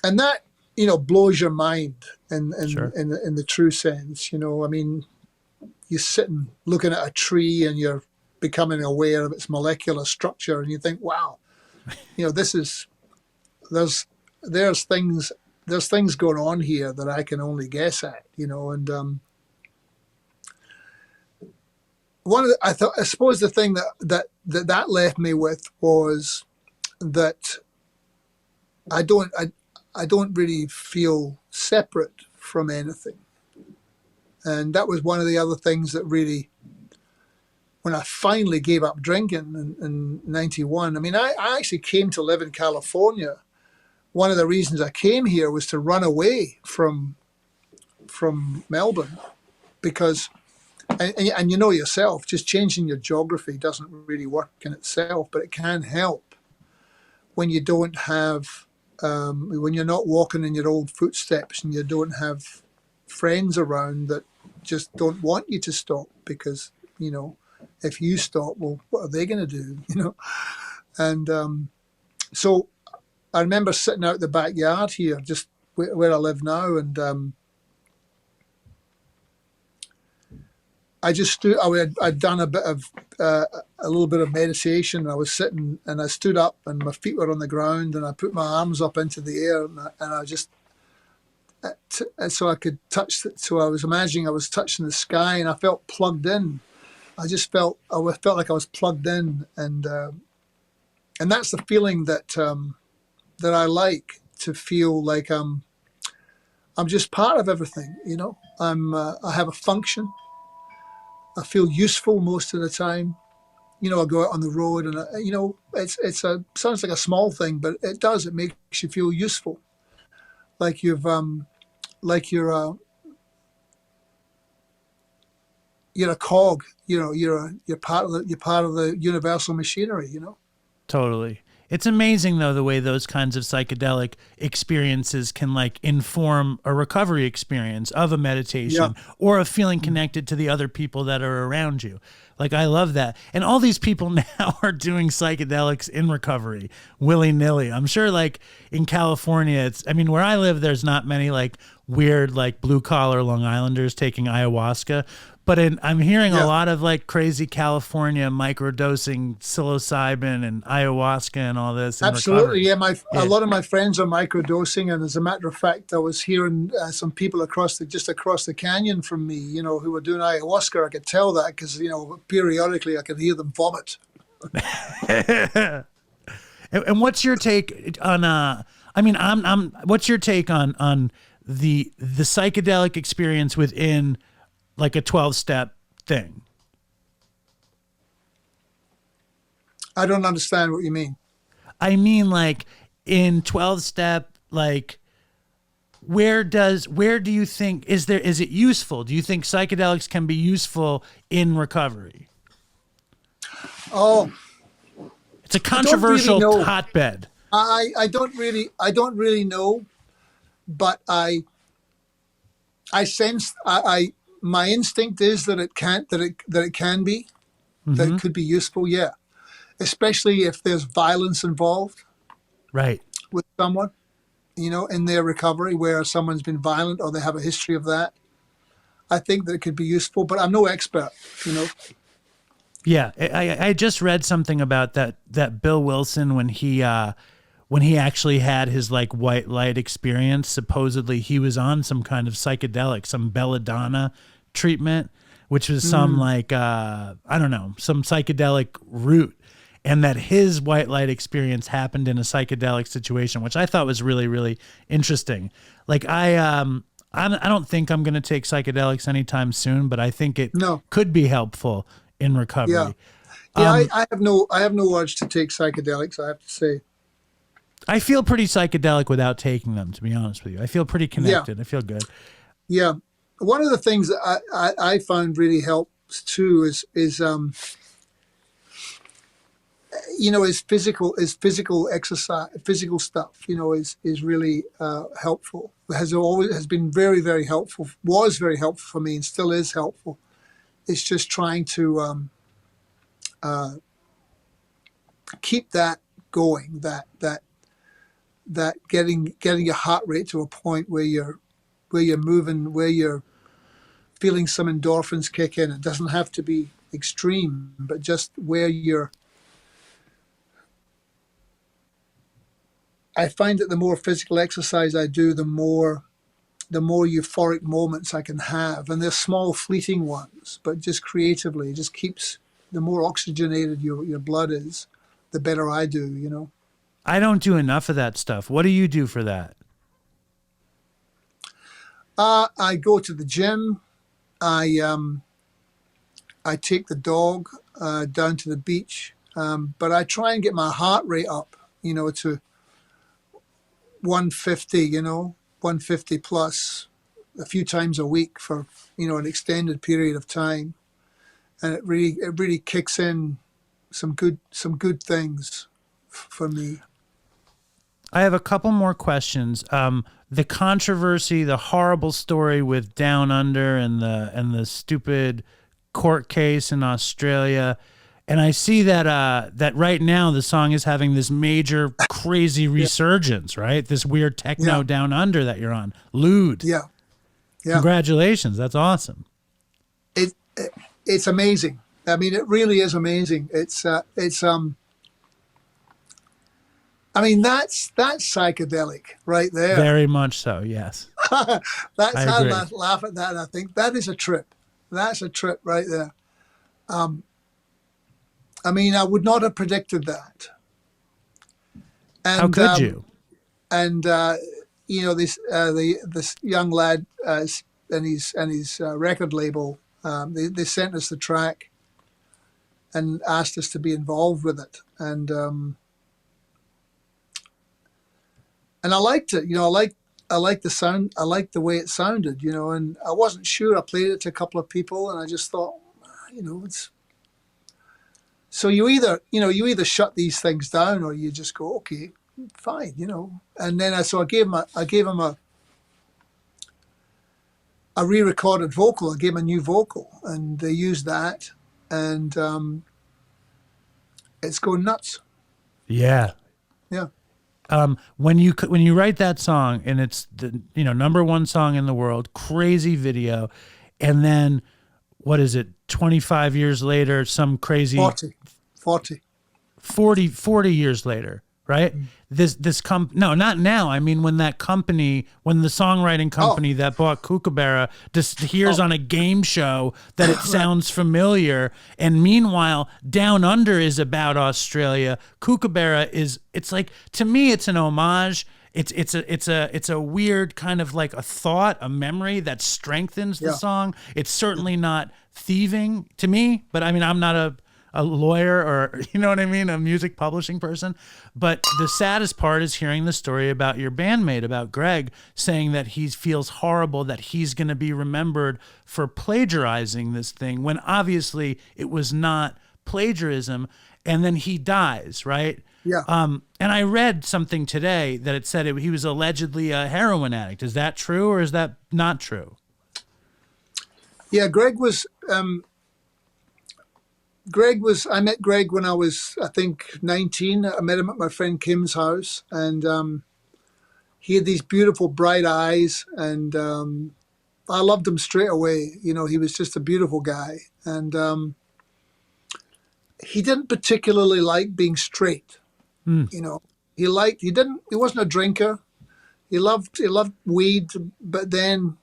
And that, you know, blows your mind in the true sense. You know, I mean, you're sitting looking at a tree and you're becoming aware of its molecular structure, and you think, wow, you know, there's things going on here that I can only guess at, you know. And I suppose the thing that left me with was that I don't really feel separate from anything. And that was one of the other things that really, when I finally gave up drinking in 91, I mean, I actually came to live in California. One of the reasons I came here was to run away from Melbourne, because, and you know yourself, just changing your geography doesn't really work in itself, but it can help when you don't have, when you're not walking in your old footsteps and you don't have friends around that just don't want you to stop, because, you know, if you stop, well, what are they going to do, you know? And so I remember sitting out the backyard here, just where I live now, and I'd done a little bit of meditation. I was sitting and I stood up and my feet were on the ground and I put my arms up into the air and I just, so I could touch it. So I was imagining I was touching the sky and I felt plugged in. I felt like I was plugged in, and that's the feeling that I like, to feel like I'm just part of everything. You know, I have a function. I feel useful most of the time. You know, I go out on the road and you know, sounds like a small thing, but it does. It makes you feel useful, like you're a cog. You know, you're part of the universal machinery. You know. Totally. It's amazing, though, the way those kinds of psychedelic experiences can like inform a recovery experience of a meditation or of feeling connected to the other people that are around you. Like, I love that. And all these people now are doing psychedelics in recovery, willy-nilly. I'm sure, like, in California, where I live, there's not many, like, weird, like, blue-collar Long Islanders taking ayahuasca. But I'm hearing Yeah. a lot of like crazy California microdosing psilocybin and ayahuasca and all this. In Absolutely, recovery. a lot of my friends are microdosing, and as a matter of fact, I was hearing some people just across the canyon from me, who were doing ayahuasca. I could tell that because periodically I could hear them vomit. And what's your take on? What's your take on the psychedelic experience within like a 12-step thing? I don't understand what you mean. I mean, like in 12-step, like where do you think is it useful? Do you think psychedelics can be useful in recovery? Oh, It's a controversial know. hotbed. I don't really know, but I sense my instinct is that it can be, that it could be useful. Yeah, especially if there's violence involved Right. with someone, in their recovery, where someone's been violent or they have a history of that. I think that it could be useful, but I'm no expert. Yeah, I just read something about that Bill Wilson when he actually had his like white light experience. Supposedly he was on some kind of psychedelic, some belladonna treatment, which was some like I don't know, some psychedelic root, and that his white light experience happened in a psychedelic situation, which I thought was really, really interesting. Like I don't think I'm going to take psychedelics anytime soon, but I think it No. could be helpful in recovery. Yeah. I have no urge to take psychedelics, I have to say. I feel pretty psychedelic without taking them, to be honest with you. I feel pretty connected. I feel good. Yeah. One of the things that I found really helps too is physical exercise, physical stuff, is really helpful. Has been very, very helpful, was very helpful for me and still is helpful. It's just trying to keep that going, that getting your heart rate to a point where you're moving, where you're feeling some endorphins kick in. It doesn't have to be extreme, but just where I find that the more physical exercise I do, the more euphoric moments I can have. And they're small, fleeting ones, but just creatively, it just keeps, the more oxygenated your blood is, the better I do, I don't do enough of that stuff. What do you do for that? I go to the gym. I take the dog down to the beach, but I try and get my heart rate up, to 150, 150 plus a few times a week for, an extended period of time. And it really kicks in some good things for me. I have a couple more questions. The controversy, the horrible story with Down Under and the stupid court case in Australia. And I see that right now the song is having this major crazy resurgence, right? This weird techno Down Under that you're on. Lewd. Yeah. Congratulations. That's awesome. It's amazing. I mean, it really is amazing. That's psychedelic right there. Very much so, yes. I agree. laugh at that, and I think that is a trip. That's a trip right there. I would not have predicted that. And, how could you? And this young lad and his record label, they sent us the track and asked us to be involved with it, and I liked it. I liked the sound. I liked the way it sounded. And I wasn't sure. I played it to a couple of people, and I just thought, it's. So you either shut these things down or you just go, okay, fine, And then I gave him a re-recorded vocal. I gave him a new vocal, and they used that, and it's going nuts. Yeah. Yeah. When you write that song and it's the number one song in the world, crazy video, and then what is it, 25 years later, some crazy 40. 40 years later, right? No, not now. I mean, when the songwriting company that bought Kookaburra just hears on a game show that it sounds familiar, and meanwhile, Down Under is about Australia. Kookaburra it's like, to me, it's an homage. It's a weird kind of like a thought, a memory that strengthens the song. It's certainly not thieving to me, but I mean, I'm not a lawyer or, you know what I mean, a music publishing person. But the saddest part is hearing the story about your bandmate, about Greg, saying that he feels horrible that he's going to be remembered for plagiarizing this thing when obviously it was not plagiarism. And then he dies, right? Yeah. And I read something today that it said he was allegedly a heroin addict. Is that true or is that not true? Yeah, Greg was, I met Greg when I was, I think, 19. I met him at my friend Kim's house, and he had these beautiful bright eyes, and I loved him straight away. You know, he was just a beautiful guy, and he didn't particularly like being straight. You know, he wasn't a drinker. He loved weed, but then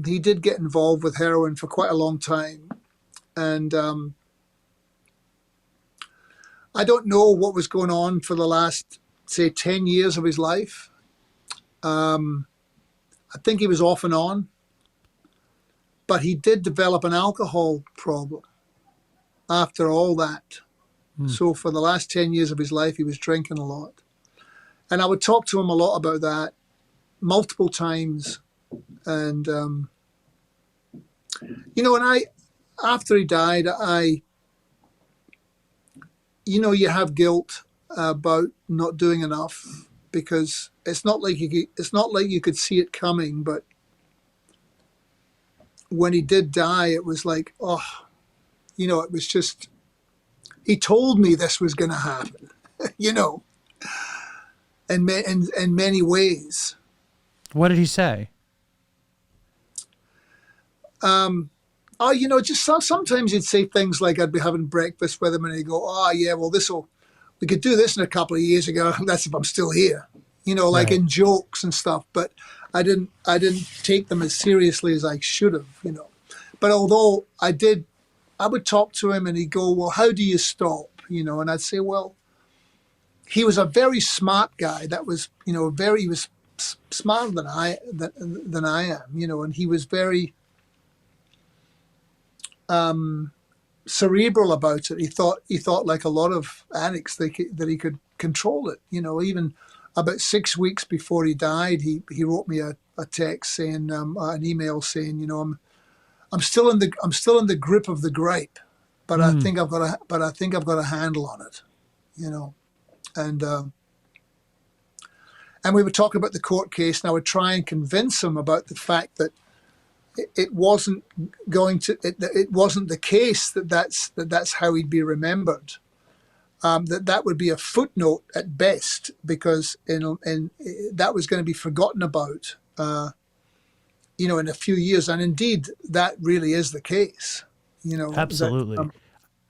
he did get involved with heroin for quite a long time. And I don't know what was going on for the last, say, 10 years of his life. I think he was off and on, but he did develop an alcohol problem after all that. So for the last 10 years of his life, he was drinking a lot. And I would talk to him a lot about that multiple times. And, you know, after he died, you have guilt about not doing enough, because it's not like you could see it coming. But when he did die, it was like, oh, you know, it was just, he told me this was going to happen, you know, in many ways. What did he say? Oh, you know, just sometimes he'd say things like, I'd be having breakfast with him and he'd go, oh, yeah, well, we could do this in a couple of years ago. That's if I'm still here, you know, like in jokes and stuff. But I didn't take them as seriously as I should have, you know. But although I would talk to him and he'd go, well, how do you stop? You know, and I'd say, well, he was a very smart guy. That was, you know, he was smarter than I am, you know, and he was very cerebral about it. He thought like a lot of addicts that he could control it. You know, even about 6 weeks before he died, he wrote me a text saying, an email saying, you know, I'm still in the grip of the gripe, but I think I've got a handle on it, you know, and we would talk about the court case, and I would try and convince him about the fact that it wasn't the case that's how he'd be remembered. That would be a footnote at best, because that was going to be forgotten about, you know, in a few years. And indeed, that really is the case, you know. Absolutely.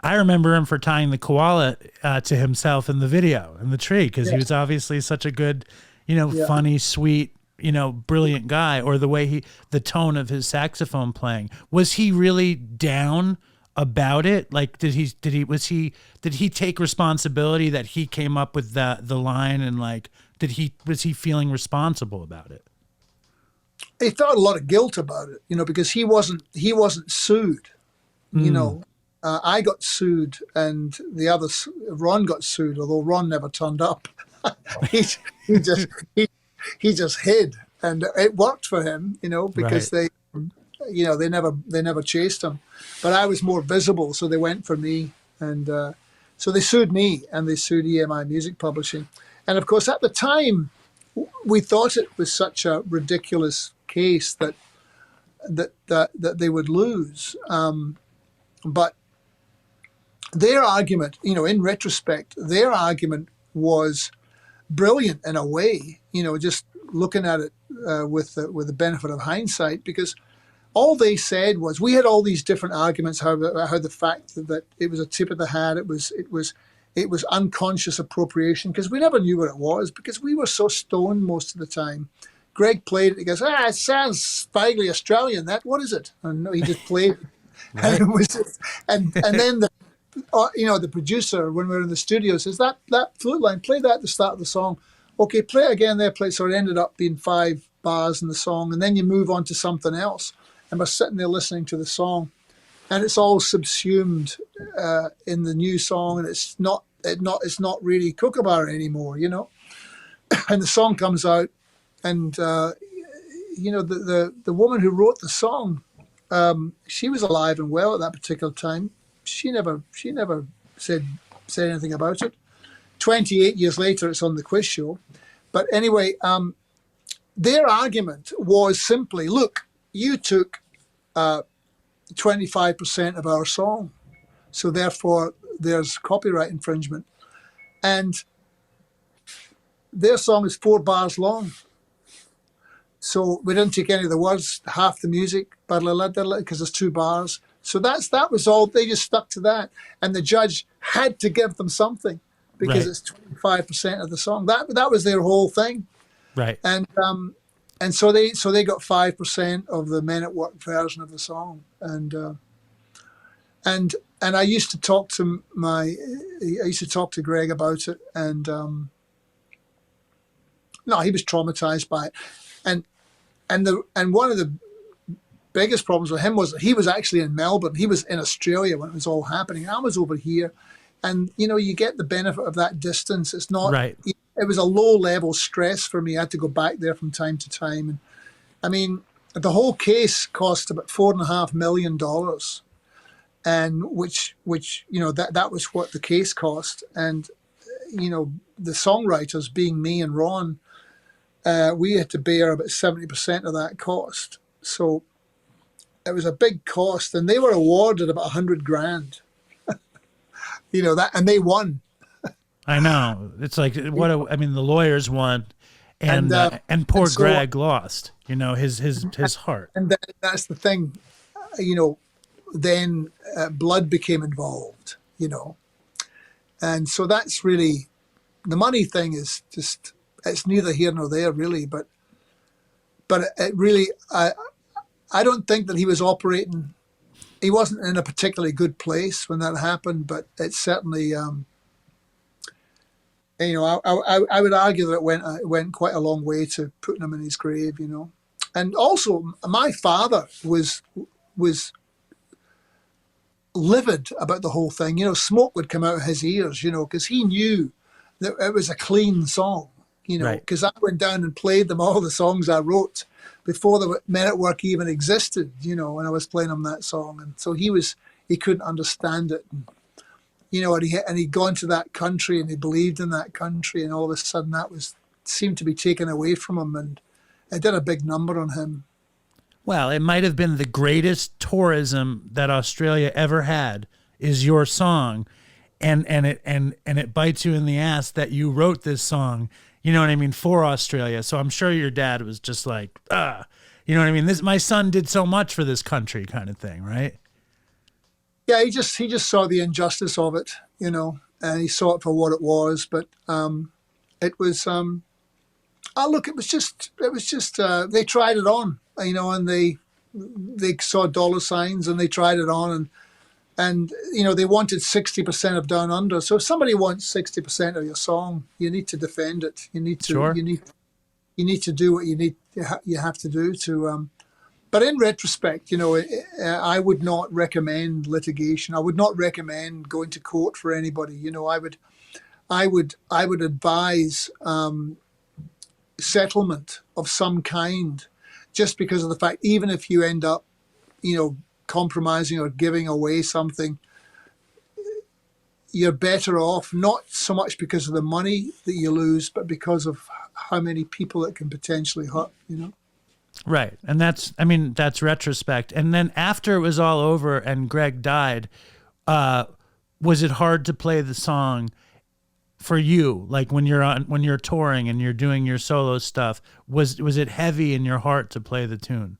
I remember him for tying the koala to himself in the video in the tree, because he was obviously such a good, you know, funny, sweet, you know, brilliant guy. Or the tone of his saxophone playing. Was he really down about it? Like, did he take responsibility that he came up with the line, and like, was he feeling responsible about it? He felt a lot of guilt about it, you know, because he wasn't sued, you know. I got sued, and Ron got sued, although Ron never turned up. he just hid, and it worked for him, you know, because they never chased him. But I was more visible, so they went for me, and so they sued me, and they sued EMI Music Publishing. And of course, at the time, we thought it was such a ridiculous case that they would lose. But their argument, you know, in retrospect, their argument was brilliant in a way, you know, just looking at it with the benefit of hindsight, because all they said was, we had all these different arguments how the fact that it was a tip of the hat, it was unconscious appropriation, because we never knew what it was, because we were so stoned most of the time. Greg played it. He goes, it sounds vaguely Australian. What is it? And he just played it. Right. And it was, and then the producer, when we were in the studio, says, that flute line, play that at the start of the song. Okay, play it again there, play it. So it ended up being 5 bars in the song, and then you move on to something else. And we're sitting there listening to the song, and it's all subsumed in the new song, and it's not really Kookaburra anymore, you know. And the song comes out, and you know, the woman who wrote the song, she was alive and well at that particular time. She never said anything about it. 28 years later, it's on the quiz show. But anyway, their argument was simply, look, you took 25% of our song, so therefore there's copyright infringement. And their song is 4 bars long. So we didn't take any of the words, half the music, because there's 2 bars. So that was all. They just stuck to that. And the judge had to give them something, because it's 25% of the song. That was their whole thing. Right. And so they got 5% of the Men at Work version of the song. And I used to talk to Greg about it, and no, he was traumatized by it. And one of the biggest problems with him was that he was actually in Melbourne. He was in Australia when it was all happening. I was over here, and you know, you get the benefit of that distance. It's not right. It was a low-level stress for me. I had to go back there from time to time. And I mean, the whole case cost about $4.5 million, and which you know, that was what the case cost. And you know, the songwriters, being me and Ron, we had to bear about 70% of that cost. So it was a big cost, and they were awarded about $100,000. You know that, and they won. I know. It's like the lawyers won, and poor Greg lost. You know, his heart. And that's the thing. You know, then blood became involved. You know, and so that's really, the money thing is just, it's neither here nor there really. But it really, I don't think that he was operating. He wasn't in a particularly good place when that happened, but it certainly. You know, I would argue that it went quite a long way to putting him in his grave, you know. And also, my father was livid about the whole thing. You know, smoke would come out of his ears, you know, because he knew that it was a clean song, you know, because I went down and played them all the songs I wrote before the Men at Work even existed, you know, when I was playing him that song. And so he couldn't understand it. And, you know, and he'd gone to that country, and he believed in that country, and all of a sudden that seemed to be taken away from him, and it did a big number on him. Well, it might have been the greatest tourism that Australia ever had, is your song, and it bites you in the ass that you wrote this song, you know what I mean, for Australia. So I'm sure your dad was just like, you know what I mean, my son did so much for this country, kind of thing, right? Yeah, he just saw the injustice of it, you know, and he saw it for what it was. But it was, look, it was just they tried it on, you know, and they saw dollar signs and they tried it on, and you know, they wanted 60% of Down Under. So if somebody wants 60% of your song, you need to defend it. You need to, you need to do what you have to do to. But in retrospect, you know, I would not recommend litigation. I would not recommend going to court for anybody. You know, I would advise settlement of some kind, just because of the fact, even if you end up, you know, compromising or giving away something, you're better off, not so much because of the money that you lose, but because of how many people it can potentially hurt, you know. Right. And that's retrospect. And then after it was all over and Greg died, was it hard to play the song for you? Like when you're touring and you're doing your solo stuff, was it heavy in your heart to play the tune?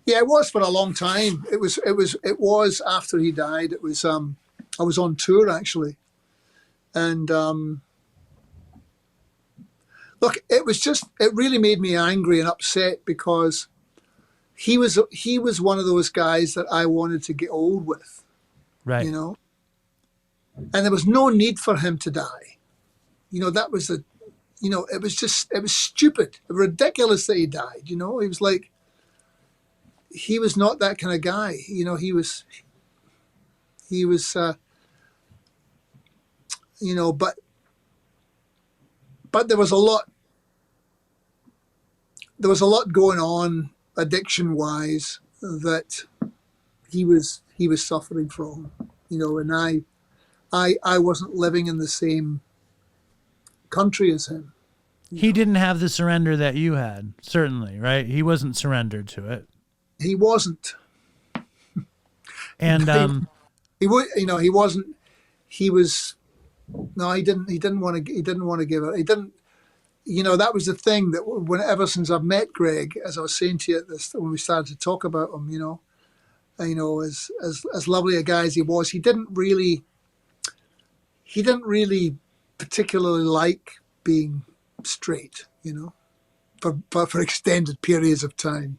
Yeah, it was for a long time. It was after he died. It was I was on tour actually, and look, it really made me angry and upset because he was one of those guys that I wanted to get old with, Right. you know, and there was no need for him to die. You know, that was it was stupid, ridiculous that he died. You know, he was like, he was not that kind of guy. You know, he was, but there was a lot, going on addiction wise that he was suffering from, you know, and I wasn't living in the same country as him. He didn't have the surrender that you had, certainly, right? He wasn't surrendered to it. He wasn't. And he would, he wasn't. He was. No, he didn't. He didn't want to. He didn't want to give it. He didn't. You know, that was the thing that ever since I've met Greg, as I was saying to you at this when we started to talk about him, as lovely a guy as he was, he didn't really particularly like being straight, for extended periods of time.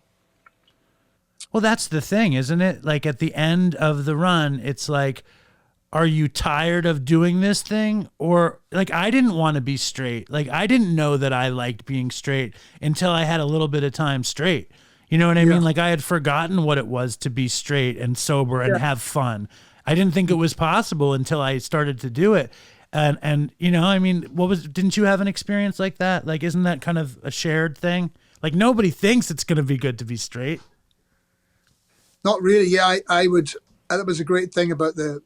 well, that's the thing, isn't it? Like at the end of the run, it's like, are you tired of doing this thing? Or like, I didn't want to be straight. Like, I didn't know that I liked being straight until I had a little bit of time straight. You know what I mean? Like I had forgotten what it was to be straight and sober and have fun. I didn't think it was possible until I started to do it. And I mean, didn't you have an experience like that? Like, isn't that kind of a shared thing? Like nobody thinks it's going to be good to be straight. Not really. Yeah, I would. That was a great thing about the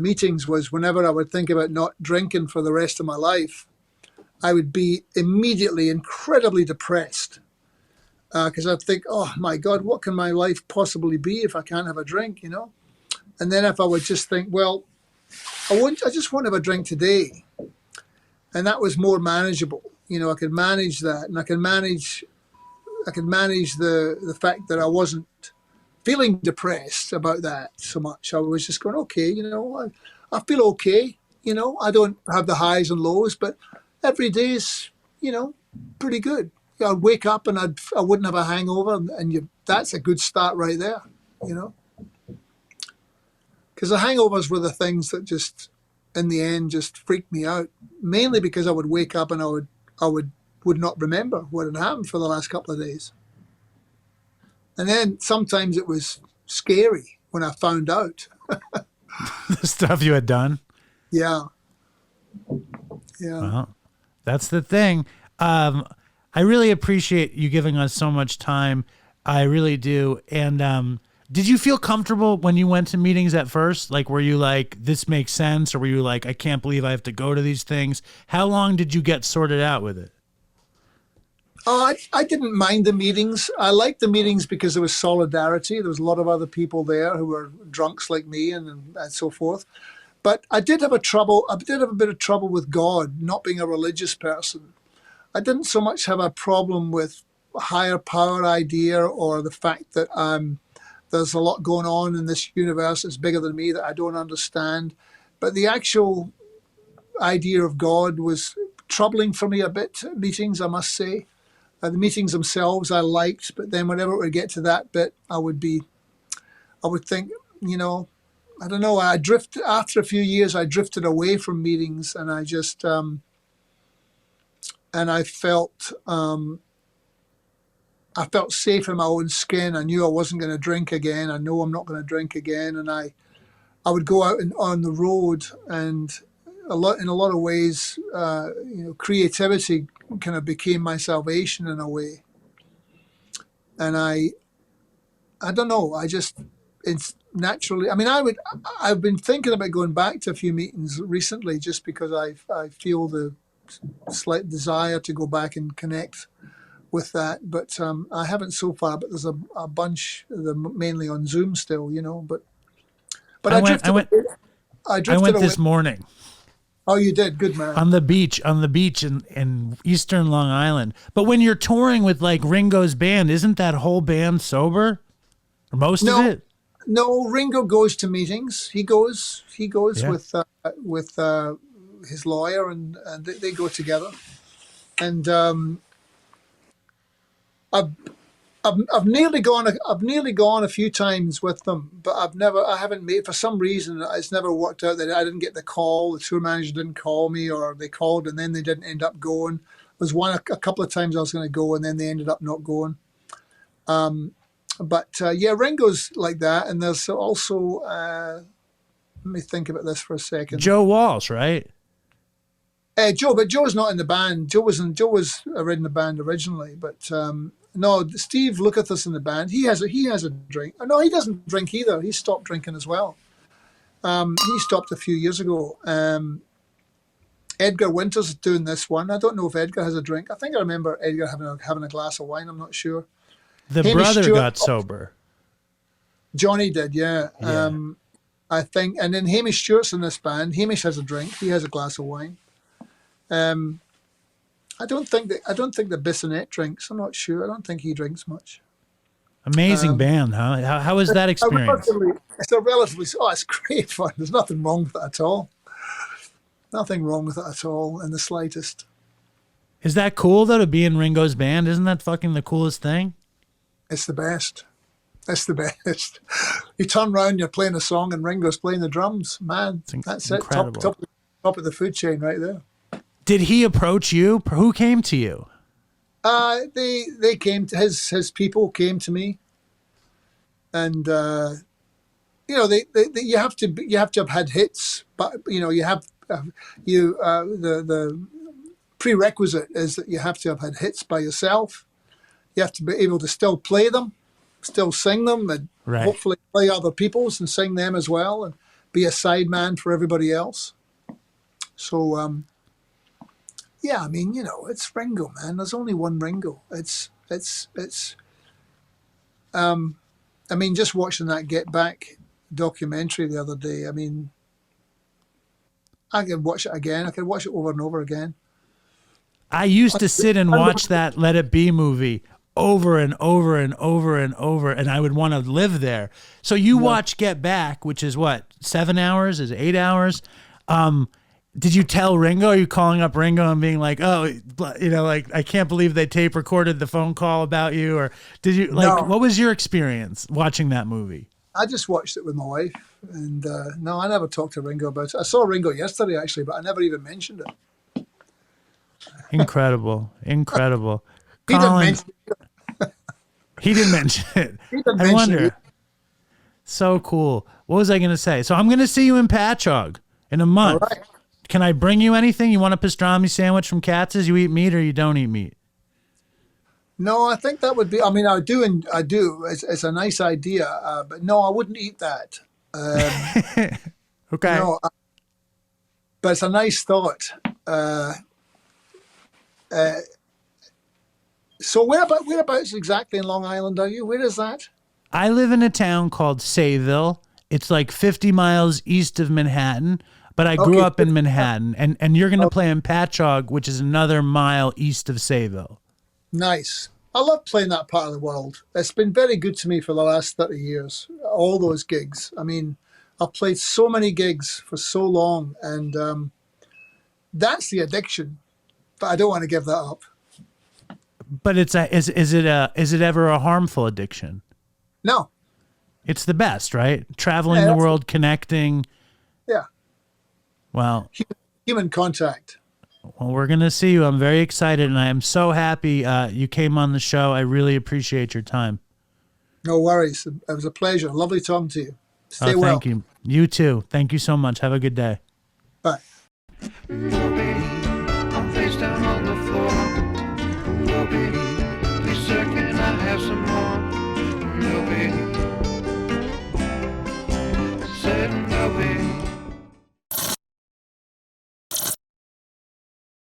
meetings was whenever I would think about not drinking for the rest of my life, I would be immediately incredibly depressed because I'd think, oh my God, what can my life possibly be if I can't have a drink, And then if I would just think, well, I just want to have a drink today, and that was more manageable. I could manage that, and I could manage the fact that I wasn't feeling depressed about that so much. I was just going, okay, I feel okay. I don't have the highs and lows, but every day is, pretty good. I'd wake up and I wouldn't have a hangover, and that's a good start right there, Because the hangovers were the things that just, in the end, just freaked me out. Mainly because I would wake up and I would not remember what had happened for the last couple of days. And then sometimes it was scary when I found out. The stuff you had done. Yeah. Yeah. Well, that's the thing. I really appreciate you giving us so much time. I really do. And did you feel comfortable when you went to meetings at first? Like, were you like, this makes sense? Or were you like, I can't believe I have to go to these things? How long did you get sorted out with it? Oh, I didn't mind the meetings. I liked the meetings because there was solidarity. There was a lot of other people there who were drunks like me and so forth. But I did have a bit of trouble with God, not being a religious person. I didn't so much have a problem with a higher power idea or the fact that there's a lot going on in this universe that's bigger than me that I don't understand. But the actual idea of God was troubling for me a bit at meetings, I must say. The meetings themselves I liked, but then whenever it would get to that bit, I would think, I don't know, after a few years, I drifted away from meetings, and I just, and I felt safe in my own skin. I knew I wasn't going to drink again. I know I'm not going to drink again. And I would go out on the road, and in a lot of ways, creativity kind of became my salvation in a way. And I don't know, it's naturally, I mean, I've been thinking about going back to a few meetings recently just because I feel the slight desire to go back and connect with that. But I haven't so far, but there's a bunch, mainly on Zoom still, but I went this morning. Oh, you did? Good, man. On the beach in Eastern Long Island. But when you're touring with like Ringo's band, isn't that whole band sober? Or most No. of it? No, Ringo goes to meetings. He goes Yeah. with his lawyer, and they go together. And I've nearly gone. I've nearly gone a few times with them, but I haven't made, for some reason, it's never worked out that I didn't get the call. The tour manager didn't call me, or they called and then they didn't end up going. There was a couple of times I was going to go and then they ended up not going. But yeah, Ringo's like that. And there's also, let me think about this for a second. Joe Walsh, right? Joe, but Joe's not in the band. Joe was in the band originally, but no, Steve Lukather's in the band. He has a drink. No, he doesn't drink either. He stopped drinking as well. He stopped a few years ago. Edgar Winters is doing this one. I don't know if Edgar has a drink. I think I remember Edgar having a glass of wine. I'm not sure. The Hamish brother Stewart got sober. Johnny did, yeah. Yeah. I think, and then Hamish Stewart's in this band. Hamish has a drink. He has a glass of wine. I don't think that Bissonette drinks. I'm not sure. I don't think he drinks much. Amazing band, huh? How was that experience? It's great fun. There's nothing wrong with it at all. Nothing wrong with it at all in the slightest. Is that cool though to be in Ringo's band? Isn't that fucking the coolest thing? It's the best. It's the best. You turn around, you're playing a song, and Ringo's playing the drums. Man, that's incredible. it. Top of the food chain right there. Did he approach you? Who came to you? They came to his people came to me, and you have to have had hits, but you have the prerequisite is that you have to have had hits by yourself. You have to be able to still play them, still sing them, and Right. hopefully play other people's and sing them as well, and be a sideman for everybody else. So, yeah, I mean, it's Ringo, man. There's only one Ringo. I mean, just watching that Get Back documentary the other day, I mean, I could watch it again. I could watch it over and over again. I used to sit and watch that Let It Be movie over and over and over and over, and I would want to live there. So you watch Get Back, which is what, 7 hours? Is it 8 hours? Did you tell Ringo? Are you calling up Ringo and being like, oh, like, I can't believe they tape recorded the phone call about you? Or did you, No. what was your experience watching that movie? I just watched it with my wife, and no, I never talked to Ringo about it. I saw Ringo yesterday, actually, but I never even mentioned it. Incredible. Incredible. He didn't Colin, mention it. he didn't mention it. He didn't I mention wonder. it. So cool. What was I going to say? So I'm going to see you in Patchogue in a month. All right. Can I bring you anything? You want a pastrami sandwich from Katz's? You eat meat or you don't eat meat? No, I think that would be. I mean, I do, and I do. It's a nice idea, but no, I wouldn't eat that. Okay. No, but it's a nice thought. So whereabouts exactly in Long Island are you? Where is that? I live in a town called Sayville. It's like 50 miles east of Manhattan, but I grew Okay. up in Manhattan, and you're going to play in Patchogue, which is another mile east of Sayville. Nice. I love playing that part of the world. It's been very good to me for the last 30 years, all those gigs. I mean, I've played so many gigs for so long, and that's the addiction, but I don't want to give that up. But is it ever a harmful addiction? No. It's the best, right? Traveling Yeah, the that's- world, connecting. Yeah. Well, Human contact. Well, we're going to see you. I'm very excited, and I am so happy you came on the show. I really appreciate your time. No worries. It was a pleasure. Lovely talking to you. Stay well. Thank you. You too. Thank you so much. Have a good day. Bye. No, baby, I'm face down on the floor. No, baby, please, sir, can I have some more? No, baby.